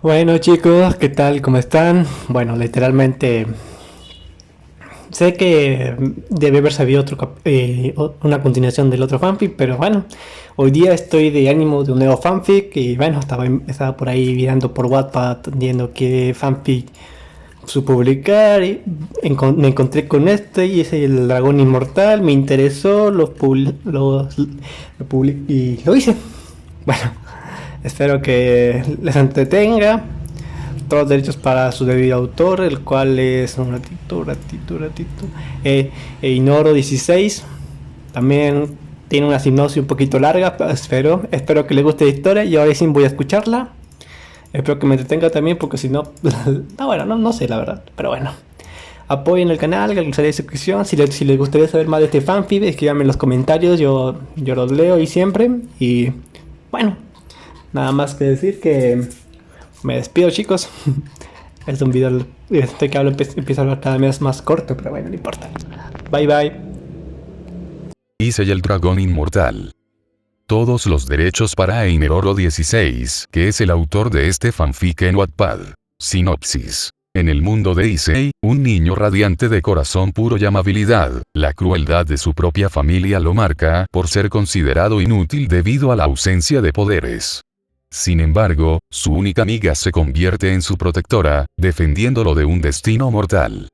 Bueno chicos, ¿qué tal? ¿Cómo están? Bueno, literalmente sé que debe haber sabido una continuación del otro fanfic, pero bueno, hoy día estoy de ánimo de un nuevo fanfic y bueno, estaba por ahí mirando por Wattpad viendo qué fanfic su publicar y me encontré con este y es el dragón inmortal, me interesó, y lo hice. Bueno, espero que les entretenga. Todos los derechos para su debido autor, el cual es Einoro 16. También tiene una sinopsis un poquito larga, pero espero que les guste la historia y ahora sí voy a escucharla. Espero que me entretenga también porque si no, no, bueno, no sé la verdad, pero bueno. Apoyen el canal, que les haré suscripción. Si les gustaría saber más de este fanfic, escríbanme en los comentarios, yo los leo y siempre. Y bueno, nada más que decir que me despido, chicos. Es un video, estoy que hablo, empiezo a hablar cada vez más corto, pero bueno, no importa. Bye bye. Issei el dragón inmortal. Todos los derechos para Einoro 16, que es el autor de este fanfic en Wattpad. Sinopsis. En el mundo de Issei, un niño radiante de corazón puro y amabilidad, la crueldad de su propia familia lo marca por ser considerado inútil debido a la ausencia de poderes. Sin embargo, su única amiga se convierte en su protectora, defendiéndolo de un destino mortal.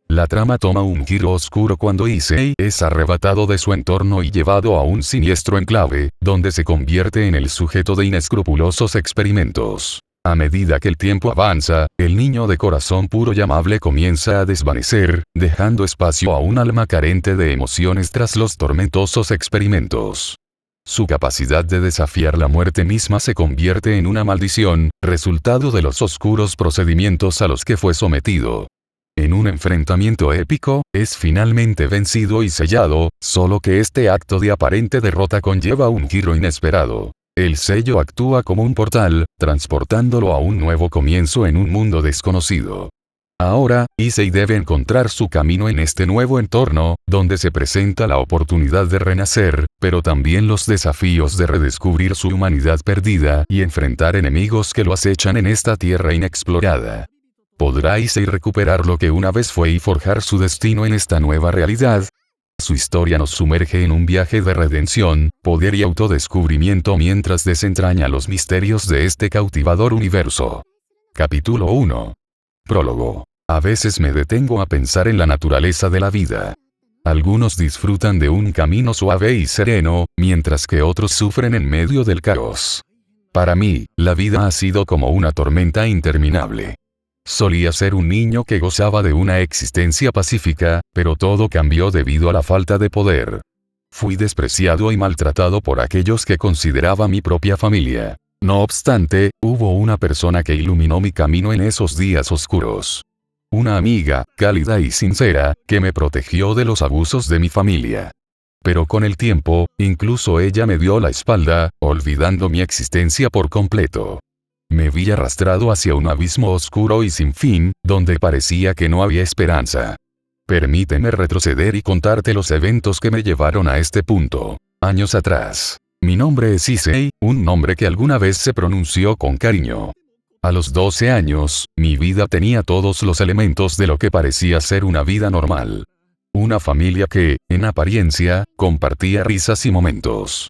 La trama toma un giro oscuro cuando Issei es arrebatado de su entorno y llevado a un siniestro enclave, donde se convierte en el sujeto de inescrupulosos experimentos. A medida que el tiempo avanza, el niño de corazón puro y amable comienza a desvanecer, dejando espacio a un alma carente de emociones tras los tormentosos experimentos. Su capacidad de desafiar la muerte misma se convierte en una maldición, resultado de los oscuros procedimientos a los que fue sometido. En un enfrentamiento épico, es finalmente vencido y sellado, solo que este acto de aparente derrota conlleva un giro inesperado. El sello actúa como un portal, transportándolo a un nuevo comienzo en un mundo desconocido. Ahora, Issei debe encontrar su camino en este nuevo entorno, donde se presenta la oportunidad de renacer, pero también los desafíos de redescubrir su humanidad perdida y enfrentar enemigos que lo acechan en esta tierra inexplorada. ¿Podrá Issei recuperar lo que una vez fue y forjar su destino en esta nueva realidad? Su historia nos sumerge en un viaje de redención, poder y autodescubrimiento mientras desentraña los misterios de este cautivador universo. Capítulo 1. Prólogo. A veces me detengo a pensar en la naturaleza de la vida. Algunos disfrutan de un camino suave y sereno, mientras que otros sufren en medio del caos. Para mí, la vida ha sido como una tormenta interminable. Solía ser un niño que gozaba de una existencia pacífica, pero todo cambió debido a la falta de poder. Fui despreciado y maltratado por aquellos que consideraba mi propia familia. No obstante, hubo una persona que iluminó mi camino en esos días oscuros. Una amiga, cálida y sincera, que me protegió de los abusos de mi familia. Pero con el tiempo, incluso ella me dio la espalda, olvidando mi existencia por completo. Me vi arrastrado hacia un abismo oscuro y sin fin, donde parecía que no había esperanza. Permíteme retroceder y contarte los eventos que me llevaron a este punto. Años atrás. Mi nombre es Issei, un nombre que alguna vez se pronunció con cariño. A los 12 años, mi vida tenía todos los elementos de lo que parecía ser una vida normal. Una familia que, en apariencia, compartía risas y momentos.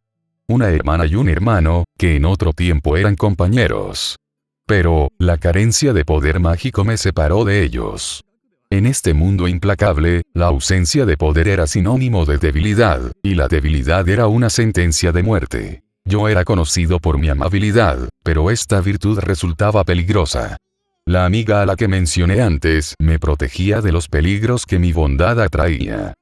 Una hermana y un hermano, que en otro tiempo eran compañeros. Pero, la carencia de poder mágico me separó de ellos. En este mundo implacable, la ausencia de poder era sinónimo de debilidad, y la debilidad era una sentencia de muerte. Yo era conocido por mi amabilidad, pero esta virtud resultaba peligrosa. La amiga a la que mencioné antes me protegía de los peligros que mi bondad atraía.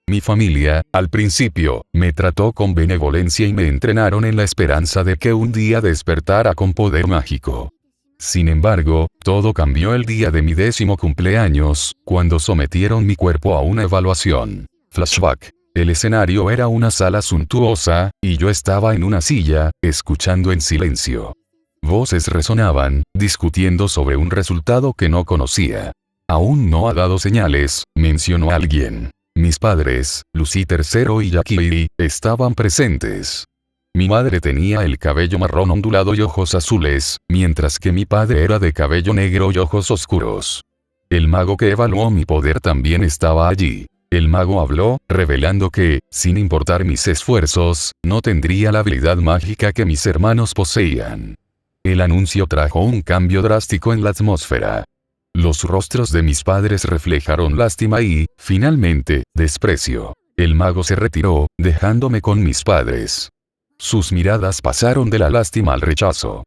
Mi familia, al principio, me trató con benevolencia y me entrenaron en la esperanza de que un día despertara con poder mágico. Sin embargo, todo cambió el día de mi 10º cumpleaños, cuando sometieron mi cuerpo a una evaluación. Flashback. El escenario era una sala suntuosa, y yo estaba en una silla, escuchando en silencio. Voces resonaban, discutiendo sobre un resultado que no conocía. Aún no ha dado señales, mencionó alguien. Mis padres, Lucy III y Jackie, estaban presentes. Mi madre tenía el cabello marrón ondulado y ojos azules, mientras que mi padre era de cabello negro y ojos oscuros. El mago que evaluó mi poder también estaba allí. El mago habló, revelando que, sin importar mis esfuerzos, no tendría la habilidad mágica que mis hermanos poseían. El anuncio trajo un cambio drástico en la atmósfera. Los rostros de mis padres reflejaron lástima y, finalmente, desprecio. El mago se retiró, dejándome con mis padres. Sus miradas pasaron de la lástima al rechazo.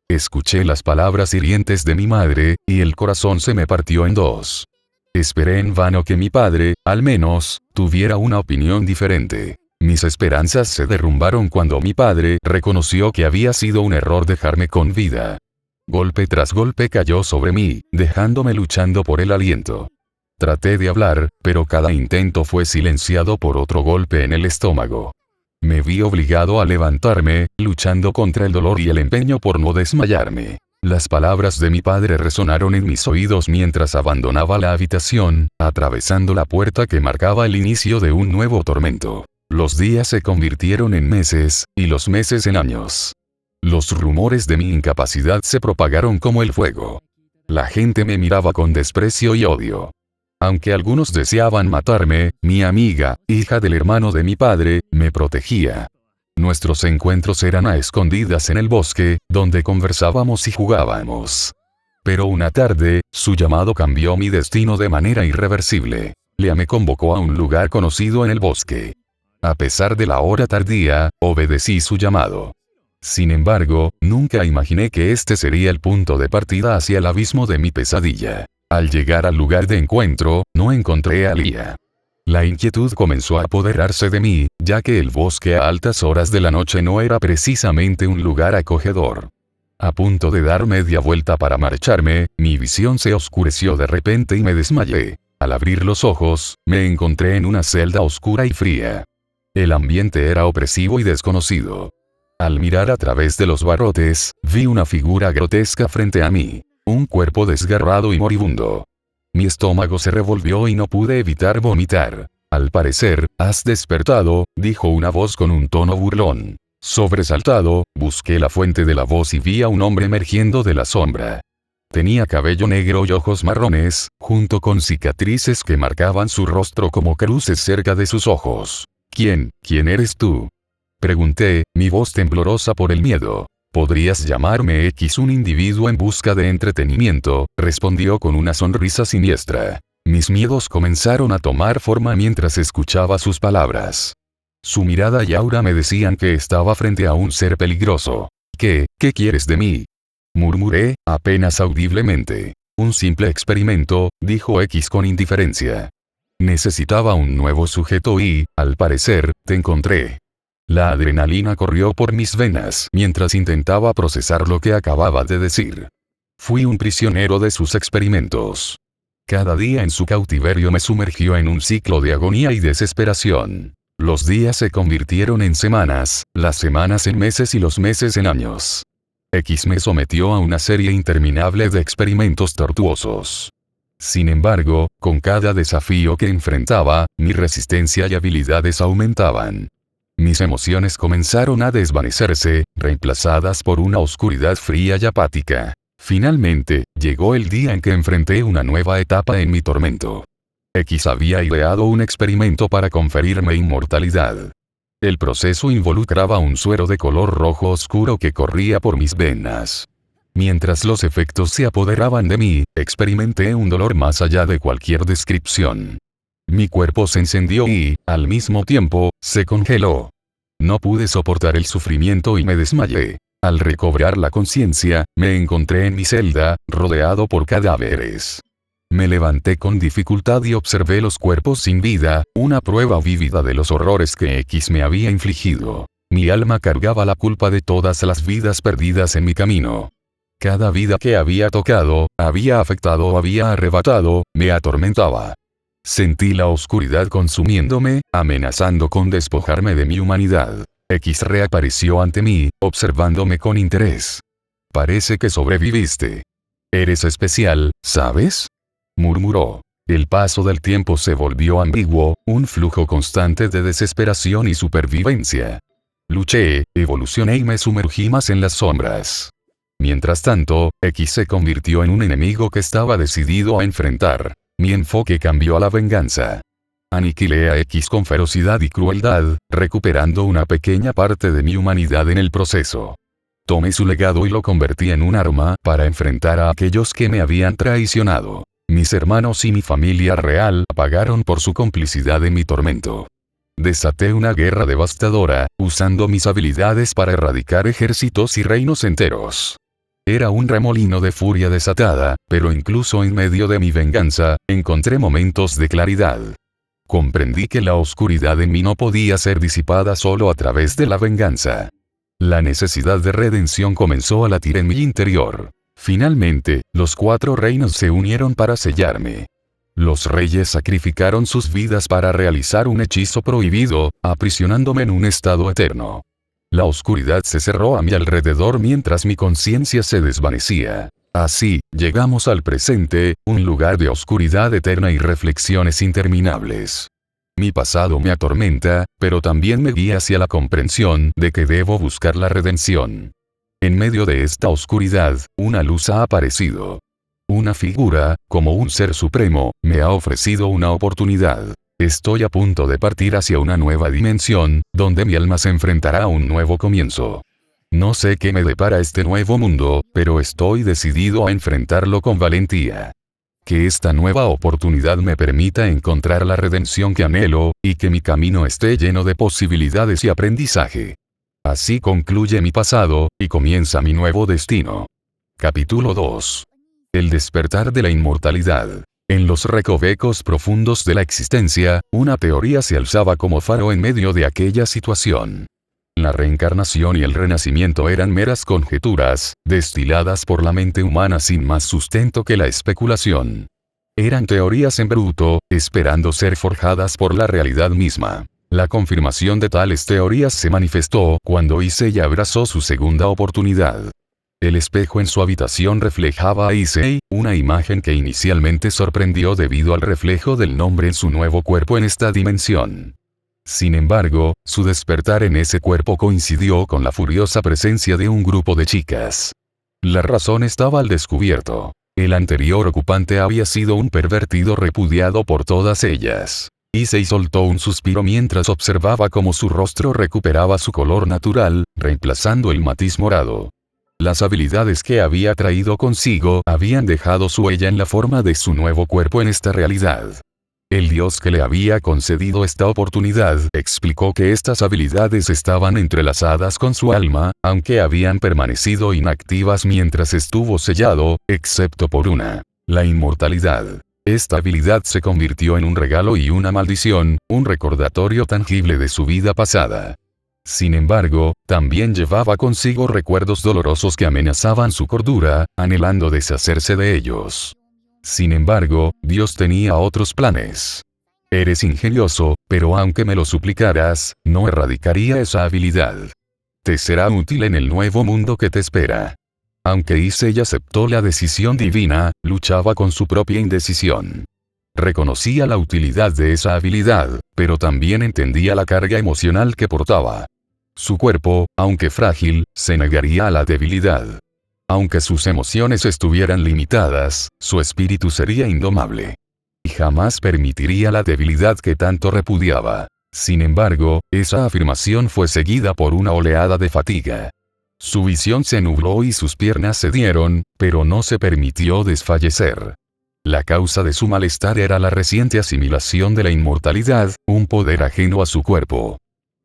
Escuché las palabras hirientes de mi madre, y el corazón se me partió en dos. Esperé en vano que mi padre, al menos, tuviera una opinión diferente. Mis esperanzas se derrumbaron cuando mi padre reconoció que había sido un error dejarme con vida. Golpe tras golpe cayó sobre mí, dejándome luchando por el aliento. Traté de hablar, pero cada intento fue silenciado por otro golpe en el estómago. Me vi obligado a levantarme, luchando contra el dolor y el empeño por no desmayarme. Las palabras de mi padre resonaron en mis oídos mientras abandonaba la habitación, atravesando la puerta que marcaba el inicio de un nuevo tormento. Los días se convirtieron en meses, y los meses en años. Los rumores de mi incapacidad se propagaron como el fuego. La gente me miraba con desprecio y odio. Aunque algunos deseaban matarme, mi amiga, hija del hermano de mi padre, me protegía. Nuestros encuentros eran a escondidas en el bosque, donde conversábamos y jugábamos. Pero una tarde, su llamado cambió mi destino de manera irreversible. Lea me convocó a un lugar conocido en el bosque. A pesar de la hora tardía, obedecí su llamado. Sin embargo, nunca imaginé que este sería el punto de partida hacia el abismo de mi pesadilla. Al llegar al lugar de encuentro, no encontré a Lia. La inquietud comenzó a apoderarse de mí, ya que el bosque a altas horas de la noche no era precisamente un lugar acogedor. A punto de dar media vuelta para marcharme, mi visión se oscureció de repente y me desmayé. Al abrir los ojos, me encontré en una celda oscura y fría. El ambiente era opresivo y desconocido. Al mirar a través de los barrotes, vi una figura grotesca frente a mí. Un cuerpo desgarrado y moribundo. Mi estómago se revolvió y no pude evitar vomitar. Al parecer, has despertado, dijo una voz con un tono burlón. Sobresaltado, busqué la fuente de la voz y vi a un hombre emergiendo de la sombra. Tenía cabello negro y ojos marrones, junto con cicatrices que marcaban su rostro como cruces cerca de sus ojos. ¿Quién eres tú?, pregunté, mi voz temblorosa por el miedo. Podrías llamarme X, un individuo en busca de entretenimiento, respondió con una sonrisa siniestra. Mis miedos comenzaron a tomar forma mientras escuchaba sus palabras. Su mirada y aura me decían que estaba frente a un ser peligroso. ¿Qué quieres de mí?, murmuré, apenas audiblemente. Un simple experimento, dijo X con indiferencia. Necesitaba un nuevo sujeto y, al parecer, te encontré. La adrenalina corrió por mis venas mientras intentaba procesar lo que acababa de decir. Fui un prisionero de sus experimentos. Cada día en su cautiverio me sumergió en un ciclo de agonía y desesperación. Los días se convirtieron en semanas, las semanas en meses y los meses en años. X me sometió a una serie interminable de experimentos tortuosos. Sin embargo, con cada desafío que enfrentaba, mi resistencia y habilidades aumentaban. Mis emociones comenzaron a desvanecerse, reemplazadas por una oscuridad fría y apática. Finalmente, llegó el día en que enfrenté una nueva etapa en mi tormento. X había ideado un experimento para conferirme inmortalidad. El proceso involucraba un suero de color rojo oscuro que corría por mis venas. Mientras los efectos se apoderaban de mí, experimenté un dolor más allá de cualquier descripción. Mi cuerpo se encendió y, al mismo tiempo, se congeló. No pude soportar el sufrimiento y me desmayé. Al recobrar la conciencia, me encontré en mi celda, rodeado por cadáveres. Me levanté con dificultad y observé los cuerpos sin vida, una prueba vívida de los horrores que X me había infligido. Mi alma cargaba la culpa de todas las vidas perdidas en mi camino. Cada vida que había tocado, había afectado o había arrebatado, me atormentaba. Sentí la oscuridad consumiéndome, amenazando con despojarme de mi humanidad. X reapareció ante mí, observándome con interés. Parece que sobreviviste. Eres especial, ¿sabes?, murmuró. El paso del tiempo se volvió ambiguo, un flujo constante de desesperación y supervivencia. Luché, evolucioné y me sumergí más en las sombras. Mientras tanto, X se convirtió en un enemigo que estaba decidido a enfrentar. Mi enfoque cambió a la venganza. Aniquilé a X con ferocidad y crueldad, recuperando una pequeña parte de mi humanidad en el proceso. Tomé su legado y lo convertí en un arma para enfrentar a aquellos que me habían traicionado. Mis hermanos y mi familia real pagaron por su complicidad en mi tormento. Desaté una guerra devastadora, usando mis habilidades para erradicar ejércitos y reinos enteros. Era un remolino de furia desatada, pero incluso en medio de mi venganza, encontré momentos de claridad. Comprendí que la oscuridad en mí no podía ser disipada solo a través de la venganza. La necesidad de redención comenzó a latir en mi interior. Finalmente, los 4 reinos se unieron para sellarme. Los reyes sacrificaron sus vidas para realizar un hechizo prohibido, aprisionándome en un estado eterno. La oscuridad se cerró a mi alrededor mientras mi conciencia se desvanecía. Así, llegamos al presente, un lugar de oscuridad eterna y reflexiones interminables. Mi pasado me atormenta, pero también me guía hacia la comprensión de que debo buscar la redención. En medio de esta oscuridad, una luz ha aparecido. Una figura, como un ser supremo, me ha ofrecido una oportunidad. Estoy a punto de partir hacia una nueva dimensión, donde mi alma se enfrentará a un nuevo comienzo. No sé qué me depara este nuevo mundo, pero estoy decidido a enfrentarlo con valentía. Que esta nueva oportunidad me permita encontrar la redención que anhelo, y que mi camino esté lleno de posibilidades y aprendizaje. Así concluye mi pasado, y comienza mi nuevo destino. Capítulo 2. El despertar de la inmortalidad. En los recovecos profundos de la existencia, una teoría se alzaba como faro en medio de aquella situación. La reencarnación y el renacimiento eran meras conjeturas, destiladas por la mente humana sin más sustento que la especulación. Eran teorías en bruto, esperando ser forjadas por la realidad misma. La confirmación de tales teorías se manifestó cuando Issei abrazó su segunda oportunidad. El espejo en su habitación reflejaba a Issei, una imagen que inicialmente sorprendió debido al reflejo del nombre en su nuevo cuerpo en esta dimensión. Sin embargo, su despertar en ese cuerpo coincidió con la furiosa presencia de un grupo de chicas. La razón estaba al descubierto. El anterior ocupante había sido un pervertido repudiado por todas ellas. Issei soltó un suspiro mientras observaba cómo su rostro recuperaba su color natural, reemplazando el matiz morado. Las habilidades que había traído consigo habían dejado su huella en la forma de su nuevo cuerpo en esta realidad. El dios que le había concedido esta oportunidad explicó que estas habilidades estaban entrelazadas con su alma, aunque habían permanecido inactivas mientras estuvo sellado, excepto por una: la inmortalidad. Esta habilidad se convirtió en un regalo y una maldición, un recordatorio tangible de su vida pasada. Sin embargo, también llevaba consigo recuerdos dolorosos que amenazaban su cordura, anhelando deshacerse de ellos. Sin embargo, Dios tenía otros planes. Eres ingenioso, pero aunque me lo suplicaras, no erradicaría esa habilidad. Te será útil en el nuevo mundo que te espera. Aunque Issei aceptó la decisión divina, luchaba con su propia indecisión. Reconocía la utilidad de esa habilidad, pero también entendía la carga emocional que portaba. Su cuerpo, aunque frágil, se negaría a la debilidad. Aunque sus emociones estuvieran limitadas, su espíritu sería indomable. Y jamás permitiría la debilidad que tanto repudiaba. Sin embargo, esa afirmación fue seguida por una oleada de fatiga. Su visión se nubló y sus piernas cedieron, pero no se permitió desfallecer. La causa de su malestar era la reciente asimilación de la inmortalidad, un poder ajeno a su cuerpo.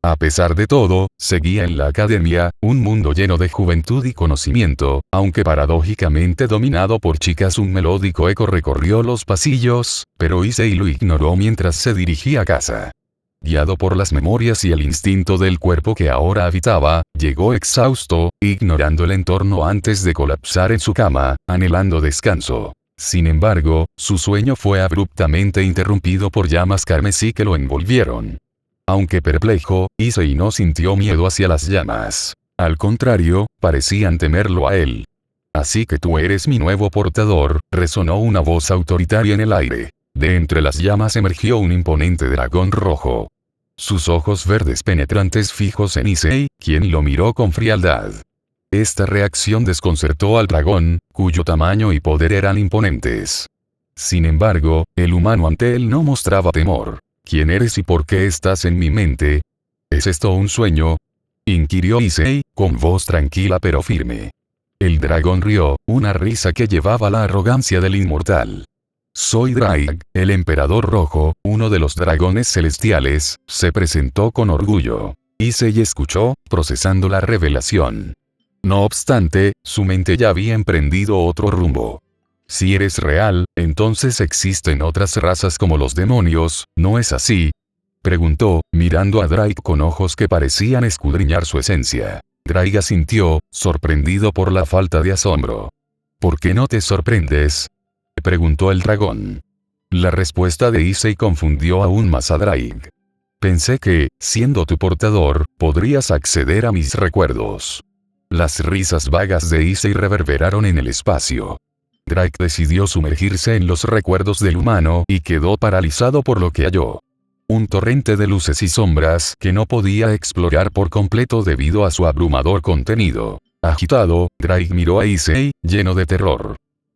A pesar de todo, seguía en la academia, un mundo lleno de juventud y conocimiento, aunque paradójicamente dominado por chicas. Un melódico eco recorrió los pasillos, pero Issei lo ignoró mientras se dirigía a casa. Guiado por las memorias y el instinto del cuerpo que ahora habitaba, llegó exhausto, ignorando el entorno antes de colapsar en su cama, anhelando descanso. Sin embargo, su sueño fue abruptamente interrumpido por llamas carmesí que lo envolvieron. Aunque perplejo, Issei no sintió miedo hacia las llamas. Al contrario, parecían temerlo a él. Así que tú eres mi nuevo portador, resonó una voz autoritaria en el aire. De entre las llamas emergió un imponente dragón rojo. Sus ojos verdes penetrantes fijos en Issei, quien lo miró con frialdad. Esta reacción desconcertó al dragón, cuyo tamaño y poder eran imponentes. Sin embargo, el humano ante él no mostraba temor. ¿Quién eres y por qué estás en mi mente? ¿Es esto un sueño?, inquirió Issei, con voz tranquila pero firme. El dragón rió, una risa que llevaba la arrogancia del inmortal. Soy Drake, el emperador rojo, uno de los dragones celestiales, se presentó con orgullo. Issei escuchó, procesando la revelación. No obstante, su mente ya había emprendido otro rumbo. Si eres real, entonces existen otras razas como los demonios, ¿no es así?, preguntó, mirando a Drake con ojos que parecían escudriñar su esencia. Drake asintió, sorprendido por la falta de asombro. ¿Por qué no te sorprendes?, preguntó el dragón. La respuesta de Issei confundió aún más a Drake. Pensé que, siendo tu portador, podrías acceder a mis recuerdos. Las risas vagas de Issei reverberaron en el espacio. Drake decidió sumergirse en los recuerdos del humano y quedó paralizado por lo que halló. Un torrente de luces y sombras que no podía explorar por completo debido a su abrumador contenido. Agitado, Drake miró a Issei, lleno de terror.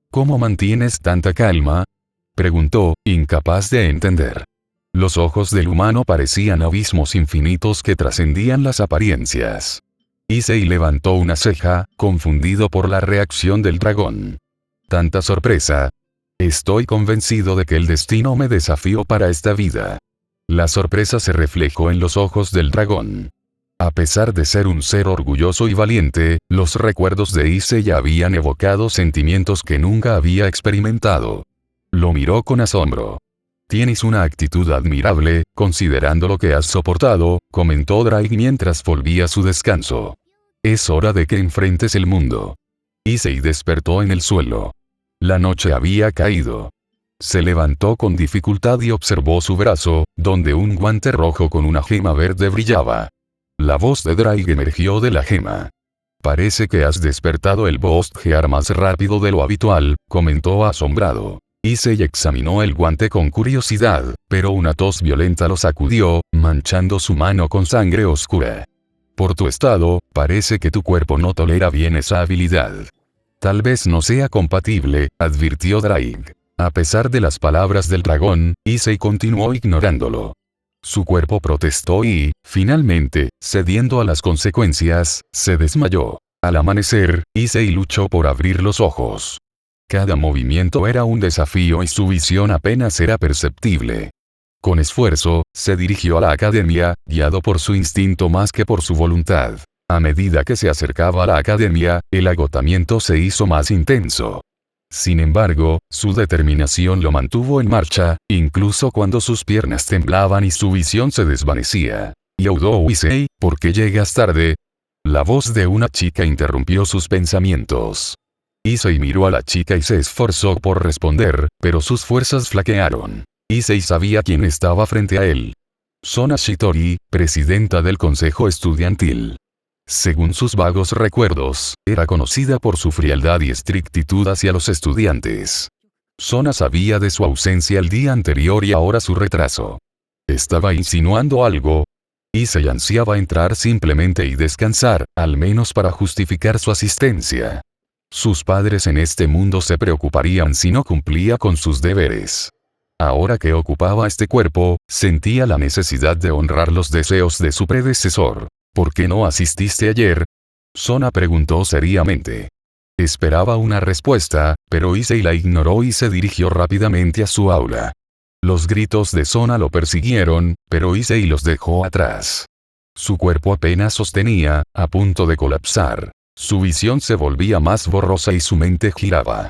¿Cómo mantienes tanta calma?, preguntó, incapaz de entender. Los ojos del humano parecían abismos infinitos que trascendían las apariencias. Issei levantó una ceja, confundido por la reacción del dragón. ¿Tanta sorpresa? Estoy convencido de que el destino me desafió para esta vida. La sorpresa se reflejó en los ojos del dragón. A pesar de ser un ser orgulloso y valiente, los recuerdos de Issei habían evocado sentimientos que nunca había experimentado. Lo miró con asombro. Tienes una actitud admirable, considerando lo que has soportado, comentó Drake mientras volvía a su descanso. Es hora de que enfrentes el mundo. Issei despertó en el suelo. La noche había caído. Se levantó con dificultad y observó su brazo, donde un guante rojo con una gema verde brillaba. La voz de Drake emergió de la gema. Parece que has despertado el Bostgear más rápido de lo habitual, comentó asombrado. Issei examinó el guante con curiosidad, pero una tos violenta lo sacudió, manchando su mano con sangre oscura. Por tu estado, parece que tu cuerpo no tolera bien esa habilidad. Tal vez no sea compatible, advirtió Drake. A pesar de las palabras del dragón, Issei continuó ignorándolo. Su cuerpo protestó y, finalmente, cediendo a las consecuencias, se desmayó. Al amanecer, Issei luchó por abrir los ojos. Cada movimiento era un desafío y su visión apenas era perceptible. Con esfuerzo, se dirigió a la academia, guiado por su instinto más que por su voluntad. A medida que se acercaba a la academia, el agotamiento se hizo más intenso. Sin embargo, su determinación lo mantuvo en marcha, incluso cuando sus piernas temblaban y su visión se desvanecía. Yaudou Issei, ¿por qué llegas tarde? La voz de una chica interrumpió sus pensamientos. Issei miró a la chica y se esforzó por responder, pero sus fuerzas flaquearon. Issei sabía quién estaba frente a él. Sona Shitori, presidenta del consejo estudiantil. Según sus vagos recuerdos, era conocida por su frialdad y estrictitud hacia los estudiantes. Sona sabía de su ausencia el día anterior y ahora su retraso. ¿Estaba insinuando algo? Issei ansiaba entrar simplemente y descansar, al menos para justificar su asistencia. Sus padres en este mundo se preocuparían si no cumplía con sus deberes. Ahora que ocupaba este cuerpo, sentía la necesidad de honrar los deseos de su predecesor. ¿Por qué no asististe ayer? Sona preguntó seriamente. Esperaba una respuesta, pero Issei la ignoró y se dirigió rápidamente a su aula. Los gritos de Sona lo persiguieron, pero Issei los dejó atrás. Su cuerpo apenas sostenía, a punto de colapsar. Su visión se volvía más borrosa y su mente giraba.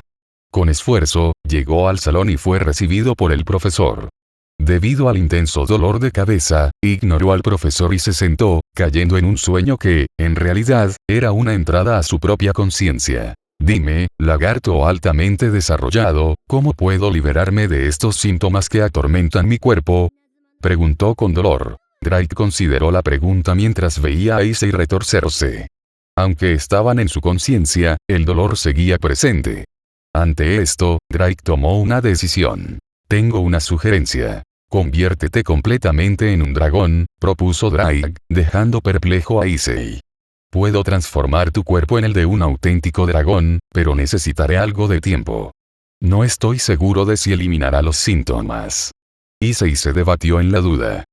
Con esfuerzo, llegó al salón y fue recibido por el profesor. Debido al intenso dolor de cabeza, ignoró al profesor y se sentó, cayendo en un sueño que, en realidad, era una entrada a su propia conciencia. Dime, lagarto altamente desarrollado, ¿cómo puedo liberarme de estos síntomas que atormentan mi cuerpo?, preguntó con dolor. Drake consideró la pregunta mientras veía a Issei retorcerse. Aunque estaban en su conciencia, el dolor seguía presente. Ante esto, Drake tomó una decisión. Tengo una sugerencia. Conviértete completamente en un dragón, propuso Drake, dejando perplejo a Issei. Puedo transformar tu cuerpo en el de un auténtico dragón, pero necesitaré algo de tiempo. No estoy seguro de si eliminará los síntomas. Issei se debatió en la duda.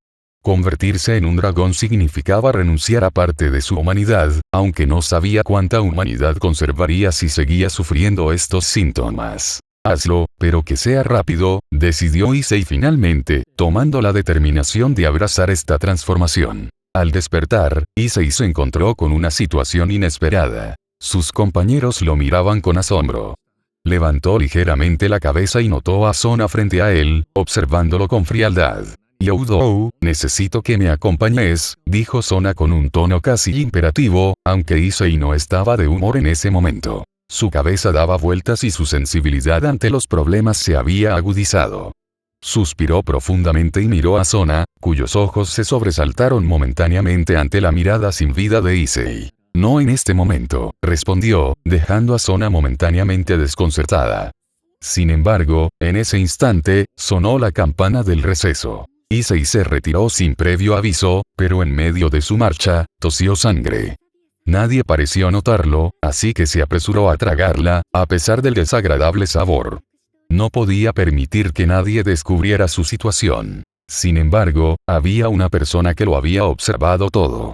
Convertirse en un dragón significaba renunciar a parte de su humanidad, aunque no sabía cuánta humanidad conservaría si seguía sufriendo estos síntomas. Hazlo, pero que sea rápido, decidió Issei finalmente, tomando la determinación de abrazar esta transformación. Al despertar, Issei se encontró con una situación inesperada. Sus compañeros lo miraban con asombro. Levantó ligeramente la cabeza y notó a Sona frente a él, observándolo con frialdad. Youdou, necesito que me acompañes, dijo Sona con un tono casi imperativo, aunque Issei no estaba de humor en ese momento. Su cabeza daba vueltas y su sensibilidad ante los problemas se había agudizado. Suspiró profundamente y miró a Sona, cuyos ojos se sobresaltaron momentáneamente ante la mirada sin vida de Issei. No en este momento, respondió, dejando a Sona momentáneamente desconcertada. Sin embargo, en ese instante, sonó la campana del receso. Issei se retiró sin previo aviso, pero en medio de su marcha, tosió sangre. Nadie pareció notarlo, así que se apresuró a tragarla, a pesar del desagradable sabor. No podía permitir que nadie descubriera su situación. Sin embargo, había una persona que lo había observado todo.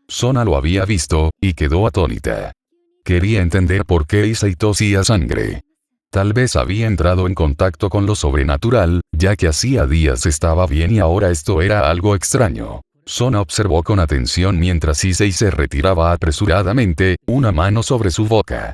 Sona lo había visto, y quedó atónita. Quería entender por qué Issei tosía sangre. Tal vez había entrado en contacto con lo sobrenatural, ya que hacía días estaba bien y ahora esto era algo extraño. Sona observó con atención mientras Issei se retiraba apresuradamente, una mano sobre su boca.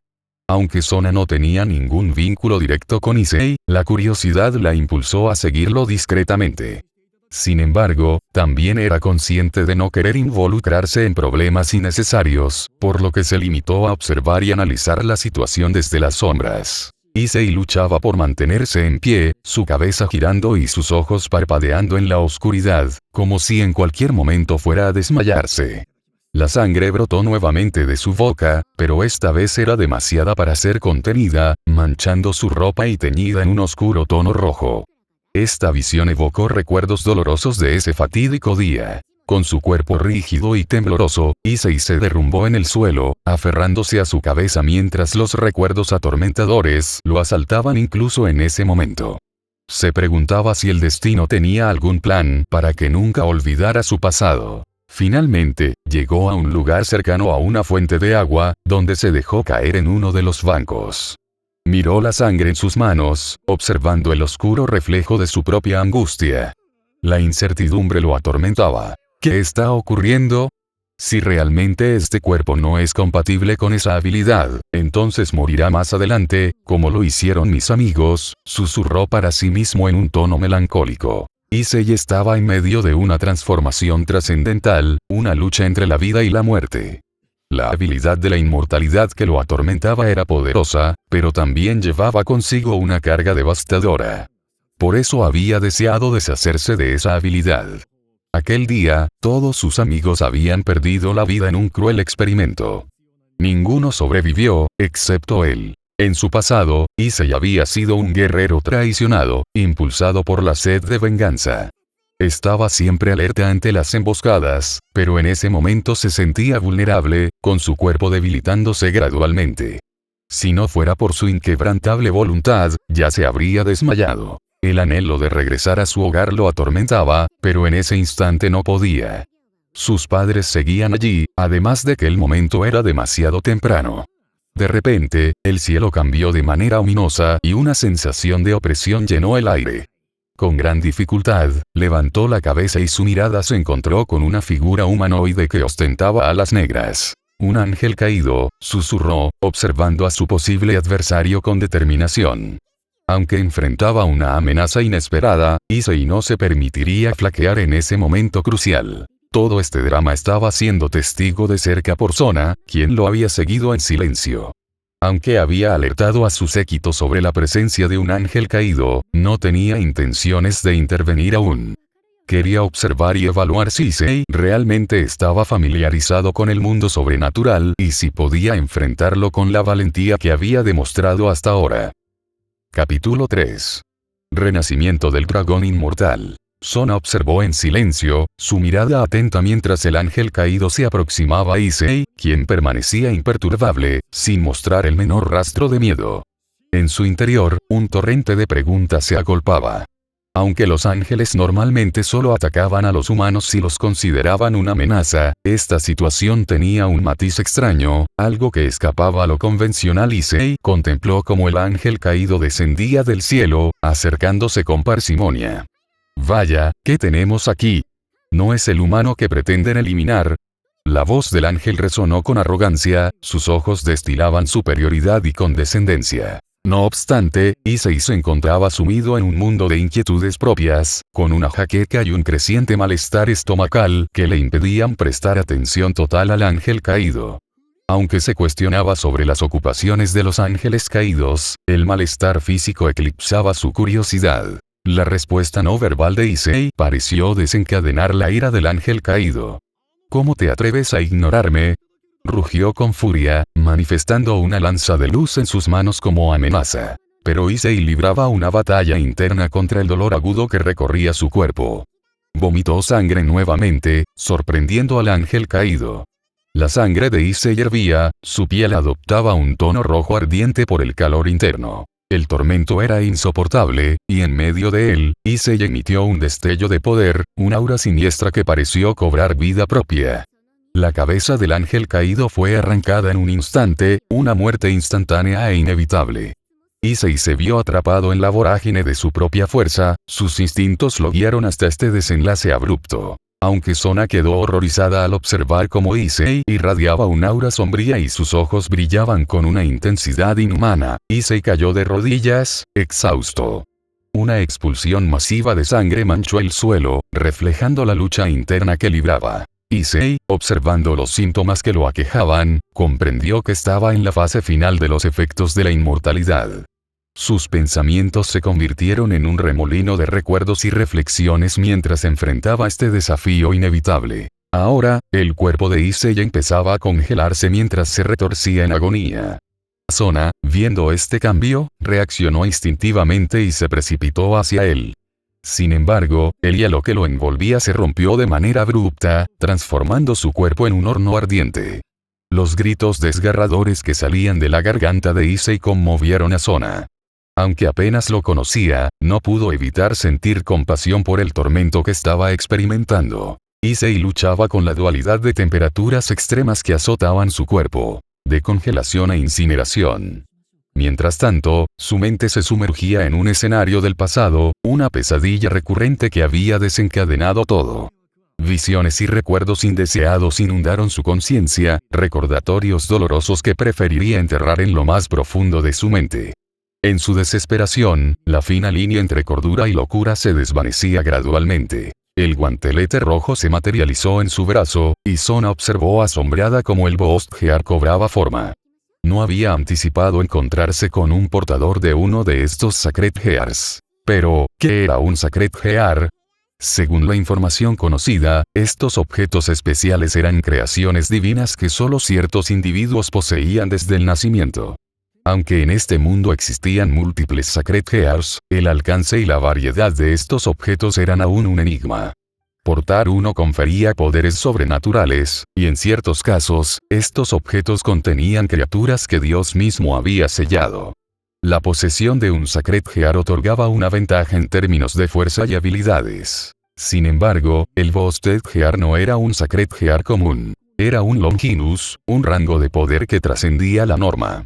Aunque Sona no tenía ningún vínculo directo con Issei, la curiosidad la impulsó a seguirlo discretamente. Sin embargo, también era consciente de no querer involucrarse en problemas innecesarios, por lo que se limitó a observar y analizar la situación desde las sombras. Issei luchaba por mantenerse en pie, su cabeza girando y sus ojos parpadeando en la oscuridad, como si en cualquier momento fuera a desmayarse. La sangre brotó nuevamente de su boca, pero esta vez era demasiada para ser contenida, manchando su ropa y teñida en un oscuro tono rojo. Esta visión evocó recuerdos dolorosos de ese fatídico día. Con su cuerpo rígido y tembloroso, Issei se derrumbó en el suelo, aferrándose a su cabeza mientras los recuerdos atormentadores lo asaltaban incluso en ese momento. Se preguntaba si el destino tenía algún plan para que nunca olvidara su pasado. Finalmente, llegó a un lugar cercano a una fuente de agua, donde se dejó caer en uno de los bancos. Miró la sangre en sus manos, observando el oscuro reflejo de su propia angustia. La incertidumbre lo atormentaba. ¿Qué está ocurriendo? Si realmente este cuerpo no es compatible con esa habilidad, entonces morirá más adelante, como lo hicieron mis amigos, susurró para sí mismo en un tono melancólico. Issei estaba en medio de una transformación trascendental, una lucha entre la vida y la muerte. La habilidad de la inmortalidad que lo atormentaba era poderosa, pero también llevaba consigo una carga devastadora. Por eso había deseado deshacerse de esa habilidad. Aquel día, todos sus amigos habían perdido la vida en un cruel experimento. Ninguno sobrevivió, excepto él. En su pasado, Issei había sido un guerrero traicionado, impulsado por la sed de venganza. Estaba siempre alerta ante las emboscadas, pero en ese momento se sentía vulnerable, con su cuerpo debilitándose gradualmente. Si no fuera por su inquebrantable voluntad, ya se habría desmayado. El anhelo de regresar a su hogar lo atormentaba, pero en ese instante no podía. Sus padres seguían allí, además de que el momento era demasiado temprano. De repente, el cielo cambió de manera ominosa y una sensación de opresión llenó el aire. Con gran dificultad, levantó la cabeza y su mirada se encontró con una figura humanoide que ostentaba alas negras. Un ángel caído, susurró, observando a su posible adversario con determinación. Aunque enfrentaba una amenaza inesperada, Issei no se permitiría flaquear en ese momento crucial. Todo este drama estaba siendo testigo de cerca por Sona, quien lo había seguido en silencio. Aunque había alertado a su séquito sobre la presencia de un ángel caído, no tenía intenciones de intervenir aún. Quería observar y evaluar si Issei realmente estaba familiarizado con el mundo sobrenatural y si podía enfrentarlo con la valentía que había demostrado hasta ahora. Capítulo 3. Renacimiento del dragón inmortal. Sona observó en silencio, su mirada atenta mientras el ángel caído se aproximaba a Issei, quien permanecía imperturbable, sin mostrar el menor rastro de miedo. En su interior, un torrente de preguntas se agolpaba. Aunque los ángeles normalmente solo atacaban a los humanos si los consideraban una amenaza, esta situación tenía un matiz extraño, algo que escapaba a lo convencional. Issei contempló cómo el ángel caído descendía del cielo, acercándose con parsimonia. Vaya, ¿qué tenemos aquí? ¿No es el humano que pretenden eliminar? La voz del ángel resonó con arrogancia, sus ojos destilaban superioridad y condescendencia. No obstante, Issei se encontraba sumido en un mundo de inquietudes propias, con una jaqueca y un creciente malestar estomacal que le impedían prestar atención total al ángel caído. Aunque se cuestionaba sobre las ocupaciones de los ángeles caídos, el malestar físico eclipsaba su curiosidad. La respuesta no verbal de Issei pareció desencadenar la ira del ángel caído. ¿Cómo te atreves a ignorarme? Rugió con furia, manifestando una lanza de luz en sus manos como amenaza. Pero Issei libraba una batalla interna contra el dolor agudo que recorría su cuerpo. Vomitó sangre nuevamente, sorprendiendo al ángel caído. La sangre de Issei hervía, su piel adoptaba un tono rojo ardiente por el calor interno. El tormento era insoportable, y en medio de él, Issei emitió un destello de poder, un aura siniestra que pareció cobrar vida propia. La cabeza del ángel caído fue arrancada en un instante, una muerte instantánea e inevitable. Issei se vio atrapado en la vorágine de su propia fuerza, sus instintos lo guiaron hasta este desenlace abrupto. Aunque Sona quedó horrorizada al observar cómo Issei irradiaba un aura sombría y sus ojos brillaban con una intensidad inhumana, Issei cayó de rodillas, exhausto. Una expulsión masiva de sangre manchó el suelo, reflejando la lucha interna que libraba. Issei, observando los síntomas que lo aquejaban, comprendió que estaba en la fase final de los efectos de la inmortalidad. Sus pensamientos se convirtieron en un remolino de recuerdos y reflexiones mientras enfrentaba este desafío inevitable. Ahora, el cuerpo de Issei empezaba a congelarse mientras se retorcía en agonía. Sona, viendo este cambio, reaccionó instintivamente y se precipitó hacia él. Sin embargo, el hielo que lo envolvía se rompió de manera abrupta, transformando su cuerpo en un horno ardiente. Los gritos desgarradores que salían de la garganta de Issei conmovieron a Sona. Aunque apenas lo conocía, no pudo evitar sentir compasión por el tormento que estaba experimentando. Issei luchaba con la dualidad de temperaturas extremas que azotaban su cuerpo, de congelación e incineración. Mientras tanto, su mente se sumergía en un escenario del pasado, una pesadilla recurrente que había desencadenado todo. Visiones y recuerdos indeseados inundaron su conciencia, recordatorios dolorosos que preferiría enterrar en lo más profundo de su mente. En su desesperación, la fina línea entre cordura y locura se desvanecía gradualmente. El guantelete rojo se materializó en su brazo, y Sona observó asombrada cómo el Boostgear cobraba forma. No había anticipado encontrarse con un portador de uno de estos Sacred Gears. Pero, ¿qué era un Sacred Gear? Según la información conocida, estos objetos especiales eran creaciones divinas que solo ciertos individuos poseían desde el nacimiento. Aunque en este mundo existían múltiples Sacred Gears, el alcance y la variedad de estos objetos eran aún un enigma. Portar uno confería poderes sobrenaturales, y en ciertos casos, estos objetos contenían criaturas que Dios mismo había sellado. La posesión de un Sacred Gear otorgaba una ventaja en términos de fuerza y habilidades. Sin embargo, el Boosted Gear no era un Sacred Gear común. Era un Longinus, un rango de poder que trascendía la norma.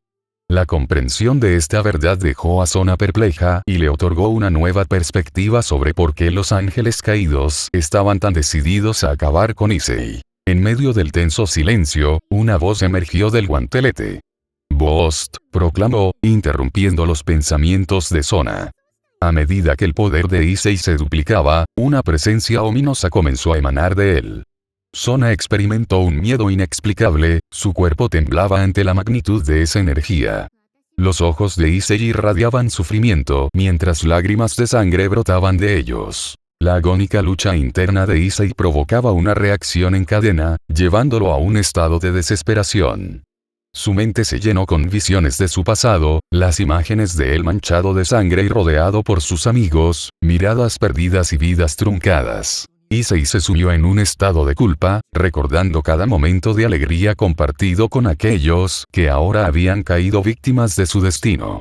La comprensión de esta verdad dejó a Sona perpleja y le otorgó una nueva perspectiva sobre por qué los ángeles caídos estaban tan decididos a acabar con Issei. En medio del tenso silencio, una voz emergió del guantelete. Boost, proclamó, interrumpiendo los pensamientos de Sona. A medida que el poder de Issei se duplicaba, una presencia ominosa comenzó a emanar de él. Sona experimentó un miedo inexplicable, su cuerpo temblaba ante la magnitud de esa energía. Los ojos de Issei irradiaban sufrimiento mientras lágrimas de sangre brotaban de ellos. La agónica lucha interna de Issei provocaba una reacción en cadena, llevándolo a un estado de desesperación. Su mente se llenó con visiones de su pasado, las imágenes de él manchado de sangre y rodeado por sus amigos, miradas perdidas y vidas truncadas. Issei se sumió en un estado de culpa, recordando cada momento de alegría compartido con aquellos que ahora habían caído víctimas de su destino.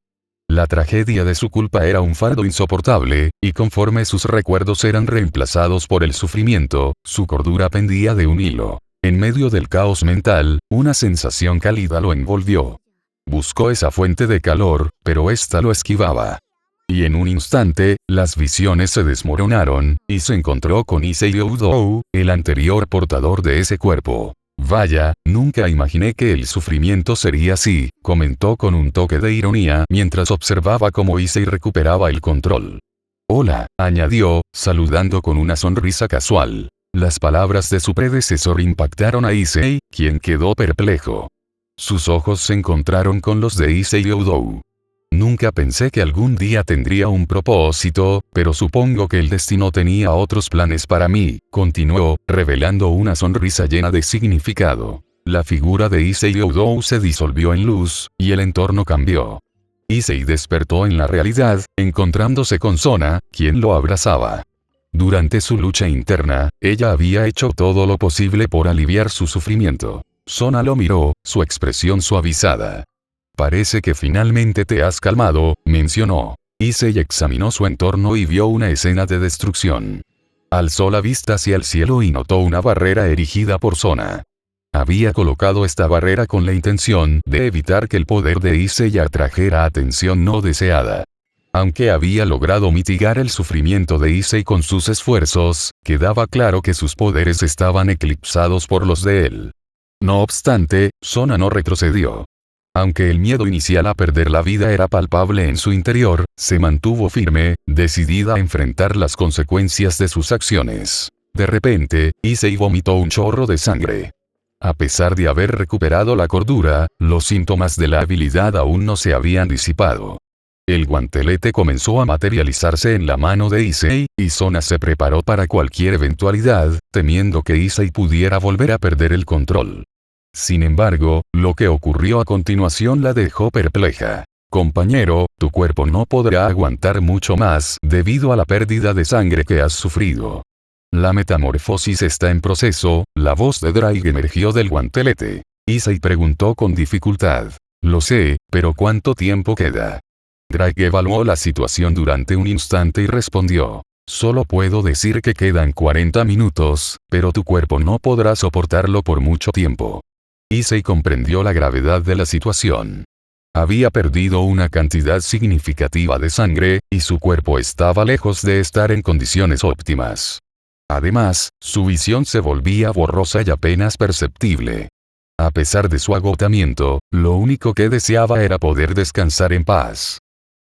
La tragedia de su culpa era un fardo insoportable, y conforme sus recuerdos eran reemplazados por el sufrimiento, su cordura pendía de un hilo. En medio del caos mental, una sensación cálida lo envolvió. Buscó esa fuente de calor, pero ésta lo esquivaba. Y en un instante, las visiones se desmoronaron, y se encontró con Issei Oudou, el anterior portador de ese cuerpo. Vaya, nunca imaginé que el sufrimiento sería así, comentó con un toque de ironía mientras observaba cómo Issei recuperaba el control. Hola, añadió, saludando con una sonrisa casual. Las palabras de su predecesor impactaron a Issei, quien quedó perplejo. Sus ojos se encontraron con los de Issei Oudou. Nunca pensé que algún día tendría un propósito, pero supongo que el destino tenía otros planes para mí, continuó, revelando una sonrisa llena de significado. La figura de Issei Oudou se disolvió en luz, y el entorno cambió. Issei despertó en la realidad, encontrándose con Sona, quien lo abrazaba. Durante su lucha interna, ella había hecho todo lo posible por aliviar su sufrimiento. Sona lo miró, su expresión suavizada. Parece que finalmente te has calmado, mencionó. Issei examinó su entorno y vio una escena de destrucción. Alzó la vista hacia el cielo y notó una barrera erigida por Sona. Había colocado esta barrera con la intención de evitar que el poder de Issei atrajera atención no deseada. Aunque había logrado mitigar el sufrimiento de Issei con sus esfuerzos, quedaba claro que sus poderes estaban eclipsados por los de él. No obstante, Sona no retrocedió. Aunque el miedo inicial a perder la vida era palpable en su interior, se mantuvo firme, decidida a enfrentar las consecuencias de sus acciones. De repente, Issei vomitó un chorro de sangre. A pesar de haber recuperado la cordura, los síntomas de la habilidad aún no se habían disipado. El guantelete comenzó a materializarse en la mano de Issei, y Sona se preparó para cualquier eventualidad, temiendo que Issei pudiera volver a perder el control. Sin embargo, lo que ocurrió a continuación la dejó perpleja. Compañero, tu cuerpo no podrá aguantar mucho más debido a la pérdida de sangre que has sufrido. La metamorfosis está en proceso, la voz de Drake emergió del guantelete. Issei preguntó con dificultad. Lo sé, pero ¿cuánto tiempo queda? Drake evaluó la situación durante un instante y respondió. Solo puedo decir que quedan 40 minutos, pero tu cuerpo no podrá soportarlo por mucho tiempo. Issei comprendió la gravedad de la situación. Había perdido una cantidad significativa de sangre, y su cuerpo estaba lejos de estar en condiciones óptimas. Además, su visión se volvía borrosa y apenas perceptible. A pesar de su agotamiento, lo único que deseaba era poder descansar en paz.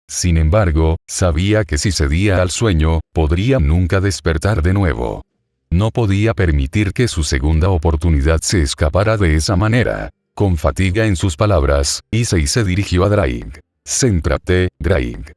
Sin embargo, sabía que si cedía al sueño, podría nunca despertar de nuevo. No podía permitir que su segunda oportunidad se escapara de esa manera. Con fatiga en sus palabras, Issei se dirigió a Drake. Céntrate, Drake.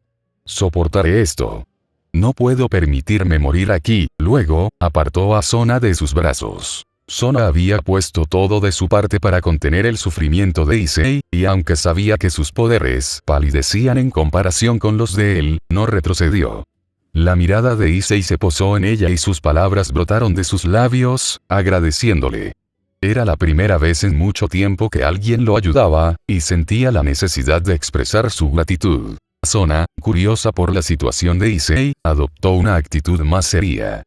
Soportaré esto. No puedo permitirme morir aquí. Luego, apartó a Sona de sus brazos. Sona había puesto todo de su parte para contener el sufrimiento de Issei, y aunque sabía que sus poderes palidecían en comparación con los de él, no retrocedió. La mirada de Issei se posó en ella y sus palabras brotaron de sus labios, agradeciéndole. Era la primera vez en mucho tiempo que alguien lo ayudaba, y sentía la necesidad de expresar su gratitud. Sona, curiosa por la situación de Issei, adoptó una actitud más seria.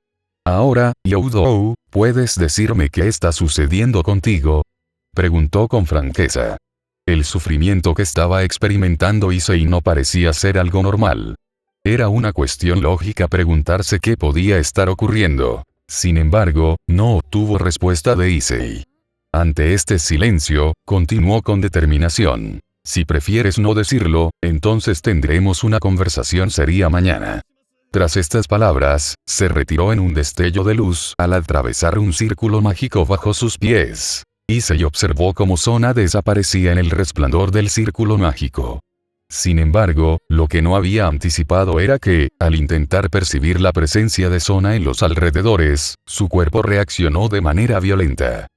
Ahora, Oudou, ¿puedes decirme qué está sucediendo contigo? Preguntó con franqueza. El sufrimiento que estaba experimentando Issei no parecía ser algo normal. Era una cuestión lógica preguntarse qué podía estar ocurriendo. Sin embargo, no obtuvo respuesta de Issei. Ante este silencio, continuó con determinación. Si prefieres no decirlo, entonces tendremos una conversación seria mañana. Tras estas palabras, se retiró en un destello de luz al atravesar un círculo mágico bajo sus pies. Issei observó cómo Sona desaparecía en el resplandor del círculo mágico. Sin embargo, lo que no había anticipado era que, al intentar percibir la presencia de Sona en los alrededores, su cuerpo reaccionó de manera violenta.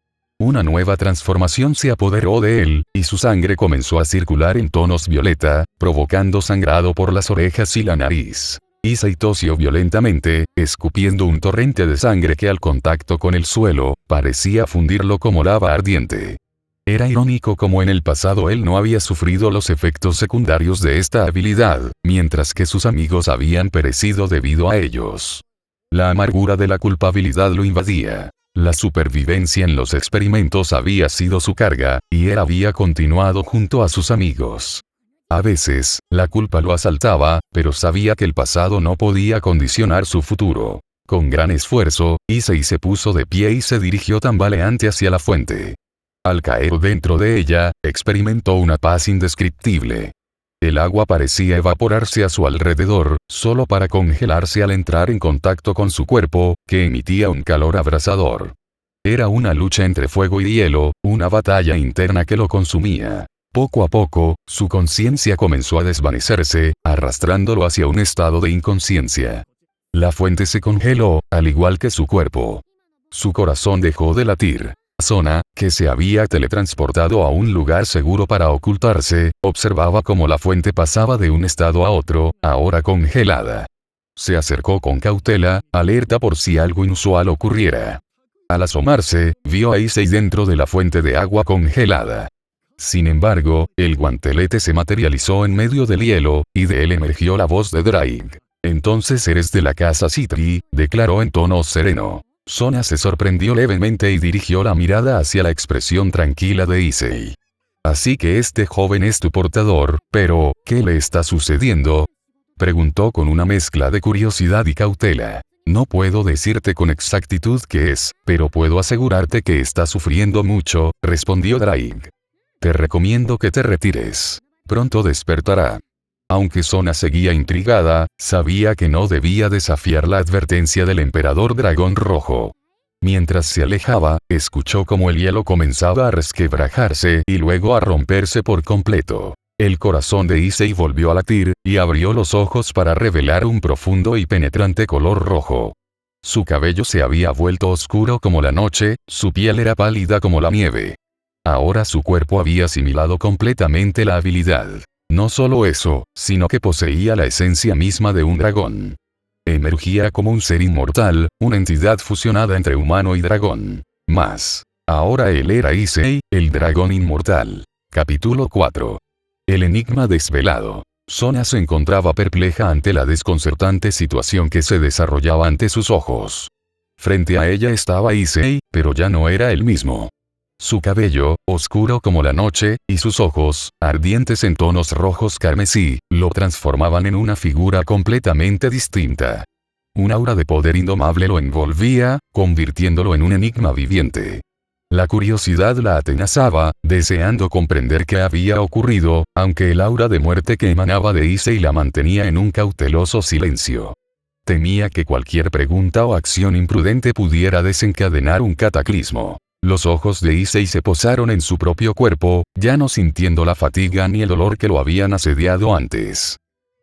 Una nueva transformación se apoderó de él, y su sangre comenzó a circular en tonos violeta, provocando sangrado por las orejas y la nariz. Issei tosió violentamente, escupiendo un torrente de sangre que al contacto con el suelo, parecía fundirlo como lava ardiente. Era irónico como en el pasado él no había sufrido los efectos secundarios de esta habilidad, mientras que sus amigos habían perecido debido a ellos. La amargura de la culpabilidad lo invadía. La supervivencia en los experimentos había sido su carga, y él había continuado junto a sus amigos. A veces, la culpa lo asaltaba, pero sabía que el pasado no podía condicionar su futuro. Con gran esfuerzo, Issei se puso de pie y se dirigió tambaleante hacia la fuente. Al caer dentro de ella, experimentó una paz indescriptible. El agua parecía evaporarse a su alrededor, solo para congelarse al entrar en contacto con su cuerpo, que emitía un calor abrasador. Era una lucha entre fuego y hielo, una batalla interna que lo consumía. Poco a poco, su conciencia comenzó a desvanecerse, arrastrándolo hacia un estado de inconsciencia. La fuente se congeló, al igual que su cuerpo. Su corazón dejó de latir. Sona, que se había teletransportado a un lugar seguro para ocultarse, observaba cómo la fuente pasaba de un estado a otro, ahora congelada. Se acercó con cautela, alerta por si algo inusual ocurriera. Al asomarse, vio a Issei dentro de la fuente de agua congelada. Sin embargo, el guantelete se materializó en medio del hielo, y de él emergió la voz de Drake. «Entonces eres de la casa Citri», declaró en tono sereno. Sona se sorprendió levemente y dirigió la mirada hacia la expresión tranquila de Issei. «Así que este joven es tu portador, pero, ¿qué le está sucediendo?», preguntó con una mezcla de curiosidad y cautela. «No puedo decirte con exactitud qué es, pero puedo asegurarte que está sufriendo mucho», respondió Drake. «Te recomiendo que te retires. Pronto despertará». Aunque Sona seguía intrigada, sabía que no debía desafiar la advertencia del emperador dragón rojo. Mientras se alejaba, escuchó cómo el hielo comenzaba a resquebrajarse y luego a romperse por completo. El corazón de Issei volvió a latir, y abrió los ojos para revelar un profundo y penetrante color rojo. Su cabello se había vuelto oscuro como la noche, su piel era pálida como la nieve. Ahora su cuerpo había asimilado completamente la habilidad. No solo eso, sino que poseía la esencia misma de un dragón. Emergía como un ser inmortal, una entidad fusionada entre humano y dragón. Más. Ahora él era Issei, el dragón inmortal. Capítulo 4. El enigma desvelado. Sona se encontraba perpleja ante la desconcertante situación que se desarrollaba ante sus ojos. Frente a ella estaba Issei, pero ya no era el mismo. Su cabello, oscuro como la noche, y sus ojos, ardientes en tonos rojos carmesí, lo transformaban en una figura completamente distinta. Un aura de poder indomable lo envolvía, convirtiéndolo en un enigma viviente. La curiosidad la atenazaba, deseando comprender qué había ocurrido, aunque el aura de muerte que emanaba de Issei la mantenía en un cauteloso silencio. Temía que cualquier pregunta o acción imprudente pudiera desencadenar un cataclismo. Los ojos de Issei se posaron en su propio cuerpo, ya no sintiendo la fatiga ni el dolor que lo habían asediado antes.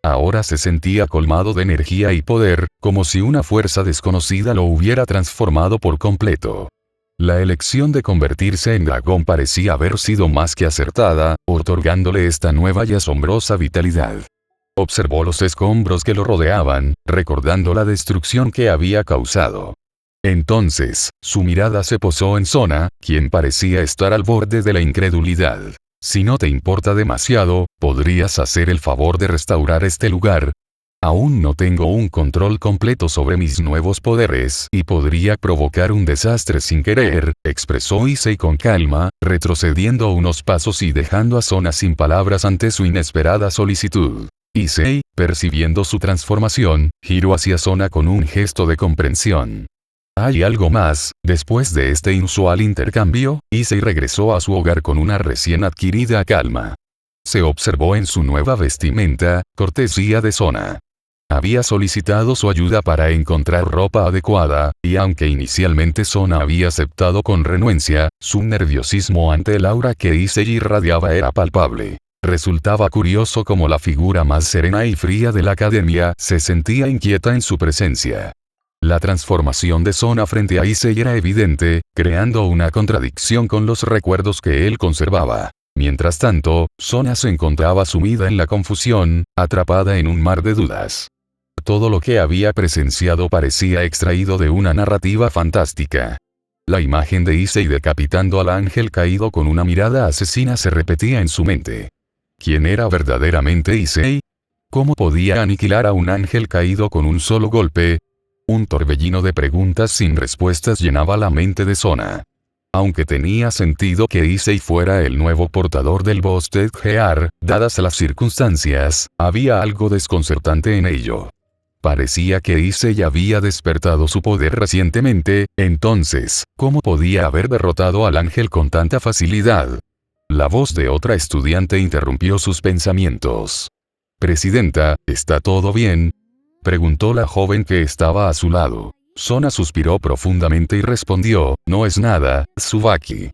Ahora se sentía colmado de energía y poder, como si una fuerza desconocida lo hubiera transformado por completo. La elección de convertirse en dragón parecía haber sido más que acertada, otorgándole esta nueva y asombrosa vitalidad. Observó los escombros que lo rodeaban, recordando la destrucción que había causado. Entonces, su mirada se posó en Sona, quien parecía estar al borde de la incredulidad. «Si no te importa demasiado, ¿podrías hacer el favor de restaurar este lugar? Aún no tengo un control completo sobre mis nuevos poderes y podría provocar un desastre sin querer», expresó Issei con calma, retrocediendo unos pasos y dejando a Sona sin palabras ante su inesperada solicitud. Issei, percibiendo su transformación, giró hacia Sona con un gesto de comprensión. ¿Hay algo más? Después de este inusual intercambio, Issei regresó a su hogar con una recién adquirida calma. Se observó en su nueva vestimenta, cortesía de Sona. Había solicitado su ayuda para encontrar ropa adecuada, y aunque inicialmente Sona había aceptado con renuencia, su nerviosismo ante el aura que Issei irradiaba era palpable. Resultaba curioso cómo la figura más serena y fría de la academia se sentía inquieta en su presencia. La transformación de Sona frente a Issei era evidente, creando una contradicción con los recuerdos que él conservaba. Mientras tanto, Sona se encontraba sumida en la confusión, atrapada en un mar de dudas. Todo lo que había presenciado parecía extraído de una narrativa fantástica. La imagen de Issei decapitando al ángel caído con una mirada asesina se repetía en su mente. ¿Quién era verdaderamente Issei? ¿Cómo podía aniquilar a un ángel caído con un solo golpe? Un torbellino de preguntas sin respuestas llenaba la mente de Sona. Aunque tenía sentido que Issei fuera el nuevo portador del Boosted Gear, dadas las circunstancias, había algo desconcertante en ello. Parecía que Issei había despertado su poder recientemente, entonces, ¿cómo podía haber derrotado al ángel con tanta facilidad? La voz de otra estudiante interrumpió sus pensamientos. «Presidenta, ¿está todo bien?», preguntó la joven que estaba a su lado. Sona suspiró profundamente y respondió, «No es nada, Tsubaki.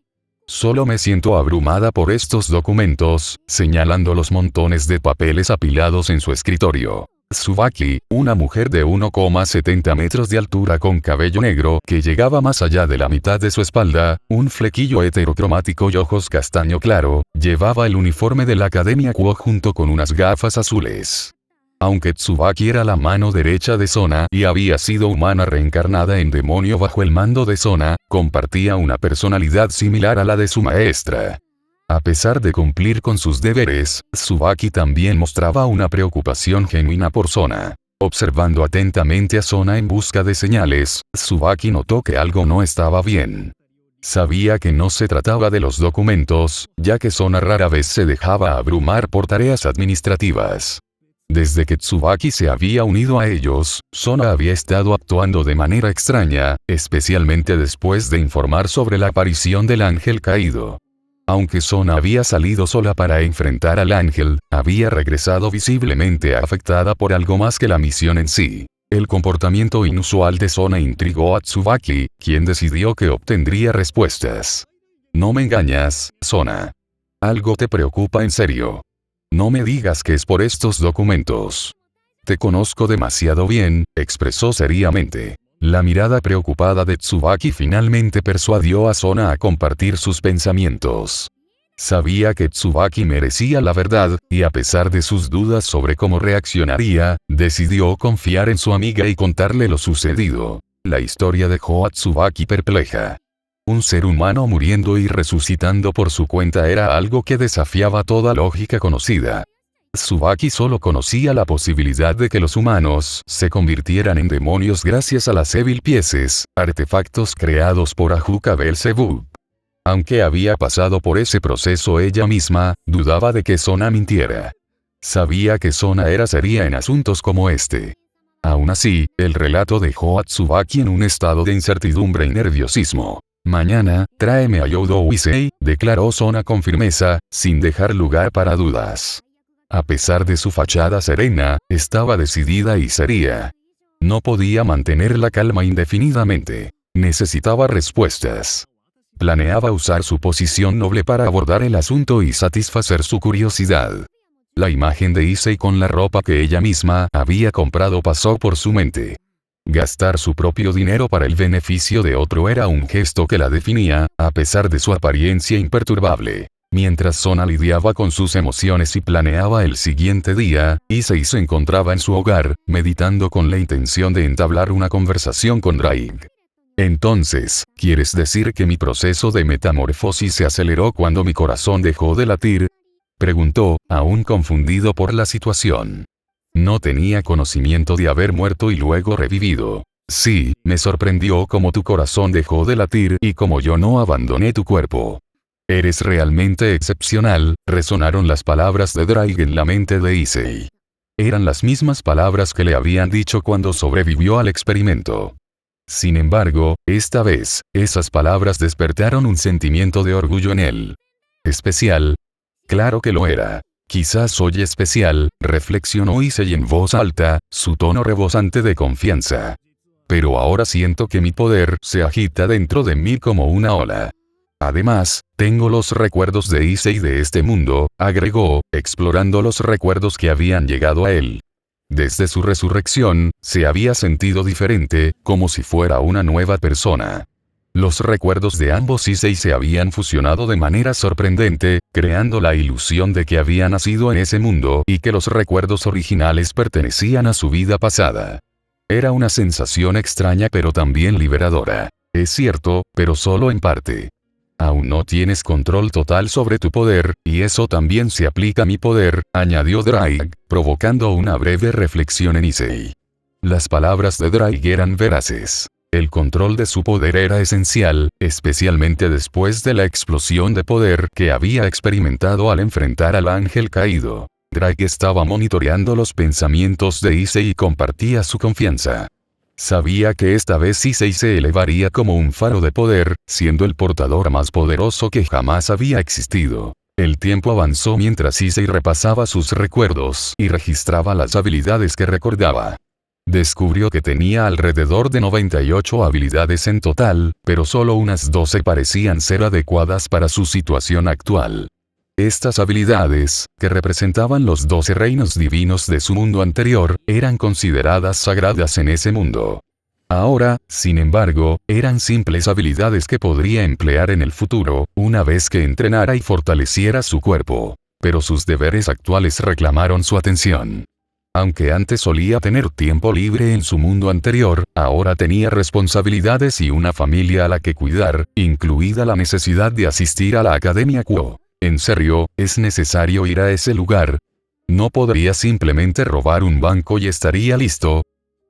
Solo me siento abrumada por estos documentos», señalando los montones de papeles apilados en su escritorio. Tsubaki, una mujer de 1,70 metros de altura con cabello negro que llegaba más allá de la mitad de su espalda, un flequillo heterocromático y ojos castaño claro, llevaba el uniforme de la Academia Kuo junto con unas gafas azules. Aunque Tsubaki era la mano derecha de Sona y había sido humana reencarnada en demonio bajo el mando de Sona, compartía una personalidad similar a la de su maestra. A pesar de cumplir con sus deberes, Tsubaki también mostraba una preocupación genuina por Sona. Observando atentamente a Sona en busca de señales, Tsubaki notó que algo no estaba bien. Sabía que no se trataba de los documentos, ya que Sona rara vez se dejaba abrumar por tareas administrativas. Desde que Tsubaki se había unido a ellos, Sona había estado actuando de manera extraña, especialmente después de informar sobre la aparición del ángel caído. Aunque Sona había salido sola para enfrentar al ángel, había regresado visiblemente afectada por algo más que la misión en sí. El comportamiento inusual de Sona intrigó a Tsubaki, quien decidió que obtendría respuestas. «No me engañas, Sona. Algo te preocupa en serio. No me digas que es por estos documentos. Te conozco demasiado bien», expresó seriamente. La mirada preocupada de Tsubaki finalmente persuadió a Sona a compartir sus pensamientos. Sabía que Tsubaki merecía la verdad, y a pesar de sus dudas sobre cómo reaccionaría, decidió confiar en su amiga y contarle lo sucedido. La historia dejó a Tsubaki perpleja. Un ser humano muriendo y resucitando por su cuenta era algo que desafiaba toda lógica conocida. Tsubaki solo conocía la posibilidad de que los humanos se convirtieran en demonios gracias a las Evil Pieces, artefactos creados por Ajuka Belzebub. Aunque había pasado por ese proceso ella misma, dudaba de que Sona mintiera. Sabía que Sona era seria en asuntos como este. Aún así, el relato dejó a Tsubaki en un estado de incertidumbre y nerviosismo. «Mañana, tráeme a Youdo Issei», declaró Sona con firmeza, sin dejar lugar para dudas. A pesar de su fachada serena, estaba decidida y seria. No podía mantener la calma indefinidamente. Necesitaba respuestas. Planeaba usar su posición noble para abordar el asunto y satisfacer su curiosidad. La imagen de Issei con la ropa que ella misma había comprado pasó por su mente. Gastar su propio dinero para el beneficio de otro era un gesto que la definía, a pesar de su apariencia imperturbable. Mientras Sona lidiaba con sus emociones y planeaba el siguiente día, Issei se encontraba en su hogar, meditando con la intención de entablar una conversación con Raig. «Entonces, ¿quieres decir que mi proceso de metamorfosis se aceleró cuando mi corazón dejó de latir?», preguntó, aún confundido por la situación. No tenía conocimiento de haber muerto y luego revivido. «Sí, me sorprendió cómo tu corazón dejó de latir y cómo yo no abandoné tu cuerpo. Eres realmente excepcional», resonaron las palabras de Draig en la mente de Issei. Eran las mismas palabras que le habían dicho cuando sobrevivió al experimento. Sin embargo, esta vez, esas palabras despertaron un sentimiento de orgullo en él. «¿Especial? Claro que lo era. Quizás soy especial», reflexionó Issei en voz alta, su tono rebosante de confianza. «Pero ahora siento que mi poder se agita dentro de mí como una ola. Además, tengo los recuerdos de Issei de este mundo», agregó, explorando los recuerdos que habían llegado a él. Desde su resurrección, se había sentido diferente, como si fuera una nueva persona. Los recuerdos de ambos Issei se habían fusionado de manera sorprendente, creando la ilusión de que había nacido en ese mundo y que los recuerdos originales pertenecían a su vida pasada. Era una sensación extraña pero también liberadora. Es cierto, pero solo en parte. Aún no tienes control total sobre tu poder, y eso también se aplica a mi poder, añadió Drake, provocando una breve reflexión en Issei. Las palabras de Drake eran veraces. El control de su poder era esencial, especialmente después de la explosión de poder que había experimentado al enfrentar al ángel caído. Drake estaba monitoreando los pensamientos de Issei y compartía su confianza. Sabía que esta vez Issei se elevaría como un faro de poder, siendo el portador más poderoso que jamás había existido. El tiempo avanzó mientras Issei repasaba sus recuerdos y registraba las habilidades que recordaba. Descubrió que tenía alrededor de 98 habilidades en total, pero solo unas 12 parecían ser adecuadas para su situación actual. Estas habilidades, que representaban los 12 reinos divinos de su mundo anterior, eran consideradas sagradas en ese mundo. Ahora, sin embargo, eran simples habilidades que podría emplear en el futuro, una vez que entrenara y fortaleciera su cuerpo. Pero sus deberes actuales reclamaron su atención. Aunque antes solía tener tiempo libre en su mundo anterior, ahora tenía responsabilidades y una familia a la que cuidar, incluida la necesidad de asistir a la Academia Kuo. ¿En serio, es necesario ir a ese lugar? ¿No podría simplemente robar un banco y estaría listo?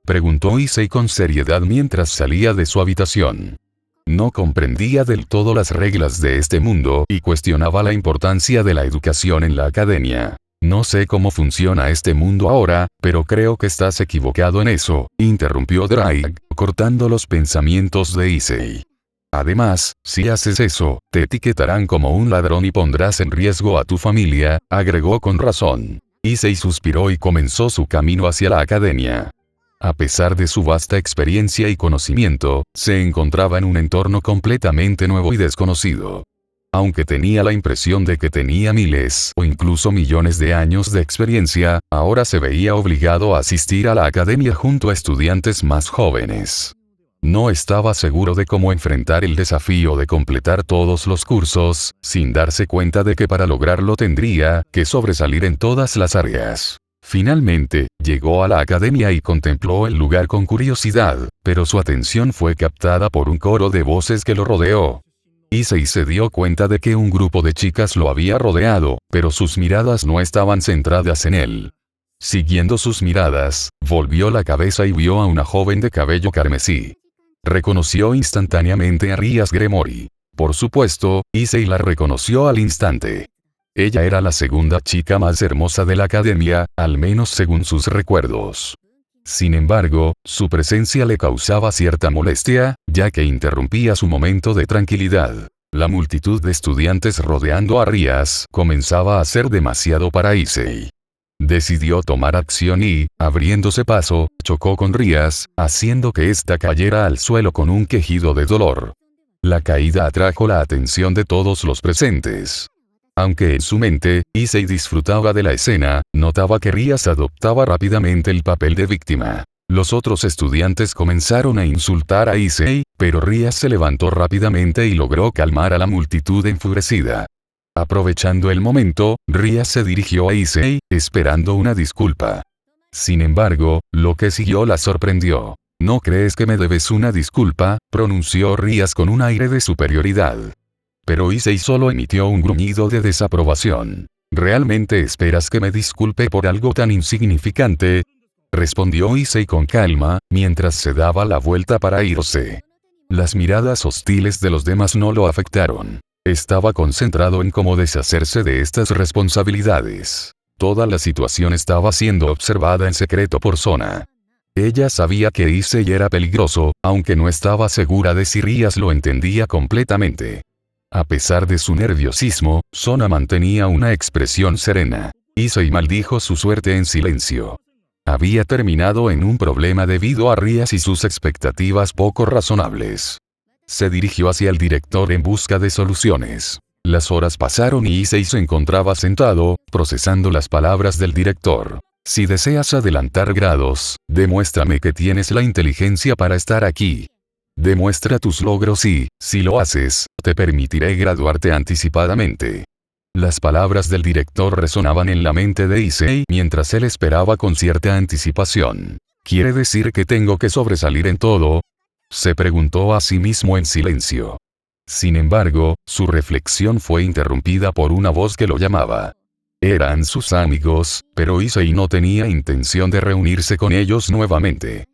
Preguntó Issei con seriedad mientras salía de su habitación. No comprendía del todo las reglas de este mundo y cuestionaba la importancia de la educación en la academia. No sé cómo funciona este mundo ahora, pero creo que estás equivocado en eso, interrumpió Drake, cortando los pensamientos de Issei. Además, si haces eso, te etiquetarán como un ladrón y pondrás en riesgo a tu familia, agregó con razón. Issei suspiró y comenzó su camino hacia la academia. A pesar de su vasta experiencia y conocimiento, se encontraba en un entorno completamente nuevo y desconocido. Aunque tenía la impresión de que tenía miles o incluso millones de años de experiencia, ahora se veía obligado a asistir a la academia junto a estudiantes más jóvenes. No estaba seguro de cómo enfrentar el desafío de completar todos los cursos, sin darse cuenta de que para lograrlo tendría que sobresalir en todas las áreas. Finalmente, llegó a la academia y contempló el lugar con curiosidad, pero su atención fue captada por un coro de voces que lo rodeó. Issei se dio cuenta de que un grupo de chicas lo había rodeado, pero sus miradas no estaban centradas en él. Siguiendo sus miradas, volvió la cabeza y vio a una joven de cabello carmesí. Reconoció instantáneamente a Rias Gremory. Por supuesto, Issei la reconoció al instante. Ella era la segunda chica más hermosa de la academia, al menos según sus recuerdos. Sin embargo, su presencia le causaba cierta molestia, ya que interrumpía su momento de tranquilidad. La multitud de estudiantes rodeando a Rias comenzaba a ser demasiado para Issei. Decidió tomar acción y, abriéndose paso, chocó con Rias, haciendo que ésta cayera al suelo con un quejido de dolor. La caída atrajo la atención de todos los presentes. Aunque en su mente, Issei disfrutaba de la escena, notaba que Rias adoptaba rápidamente el papel de víctima. Los otros estudiantes comenzaron a insultar a Issei, pero Rias se levantó rápidamente y logró calmar a la multitud enfurecida. Aprovechando el momento, Rias se dirigió a Issei, esperando una disculpa. Sin embargo, lo que siguió la sorprendió. ¿No crees que me debes una disculpa?, pronunció Rias con un aire de superioridad. Pero Issei solo emitió un gruñido de desaprobación. ¿Realmente esperas que me disculpe por algo tan insignificante?, respondió Issei con calma, mientras se daba la vuelta para irse. Las miradas hostiles de los demás no lo afectaron. Estaba concentrado en cómo deshacerse de estas responsabilidades. Toda la situación estaba siendo observada en secreto por Sona. Ella sabía que Issei era peligroso, aunque no estaba segura de si Rias lo entendía completamente. A pesar de su nerviosismo, Sona mantenía una expresión serena. Issei maldijo su suerte en silencio. Había terminado en un problema debido a Rias y sus expectativas poco razonables. Se dirigió hacia el director en busca de soluciones. Las horas pasaron y Issei se encontraba sentado, procesando las palabras del director. Si deseas adelantar grados, demuéstrame que tienes la inteligencia para estar aquí. Demuestra tus logros y, si lo haces, te permitiré graduarte anticipadamente. Las palabras del director resonaban en la mente de Issei mientras él esperaba con cierta anticipación. ¿Quiere decir que tengo que sobresalir en todo? Se preguntó a sí mismo en silencio. Sin embargo, su reflexión fue interrumpida por una voz que lo llamaba. Eran sus amigos, pero Issei no tenía intención de reunirse con ellos nuevamente.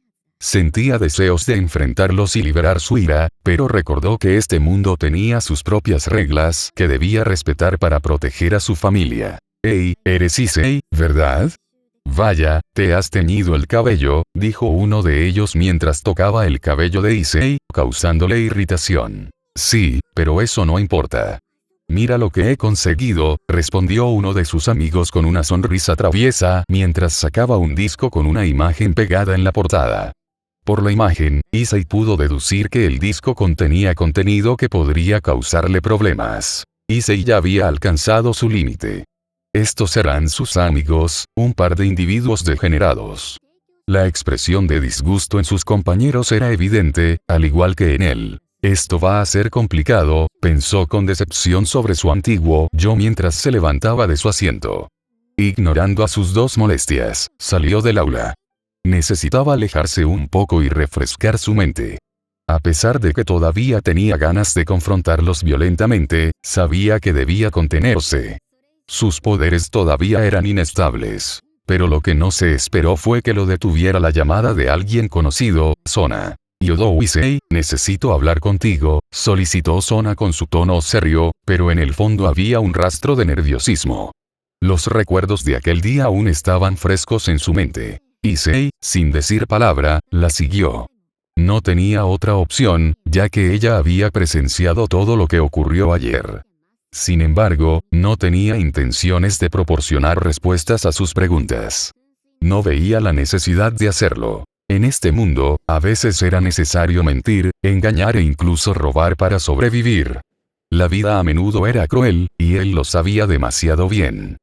Sentía deseos de enfrentarlos y liberar su ira, pero recordó que este mundo tenía sus propias reglas que debía respetar para proteger a su familia. «Hey, eres Issei, ¿verdad? Vaya, te has teñido el cabello», dijo uno de ellos mientras tocaba el cabello de Issei, causándole irritación. «Sí, pero eso no importa». «Mira lo que he conseguido», respondió uno de sus amigos con una sonrisa traviesa mientras sacaba un disco con una imagen pegada en la portada. Por la imagen, Issei pudo deducir que el disco contenía contenido que podría causarle problemas. Issei ya había alcanzado su límite. Estos eran sus amigos, un par de individuos degenerados. La expresión de disgusto en sus compañeros era evidente, al igual que en él. Esto va a ser complicado, pensó con decepción sobre su antiguo yo mientras se levantaba de su asiento. Ignorando a sus dos molestias, salió del aula. Necesitaba alejarse un poco y refrescar su mente. A pesar de que todavía tenía ganas de confrontarlos violentamente, sabía que debía contenerse. Sus poderes todavía eran inestables. Pero lo que no se esperó fue que lo detuviera la llamada de alguien conocido, Sona. «Yodo Issei, necesito hablar contigo», solicitó Sona con su tono serio, pero en el fondo había un rastro de nerviosismo. Los recuerdos de aquel día aún estaban frescos en su mente. Issei, sin decir palabra, la siguió. No tenía otra opción, ya que ella había presenciado todo lo que ocurrió ayer. Sin embargo, no tenía intenciones de proporcionar respuestas a sus preguntas. No veía la necesidad de hacerlo. En este mundo, a veces era necesario mentir, engañar e incluso robar para sobrevivir. La vida a menudo era cruel, y él lo sabía demasiado bien.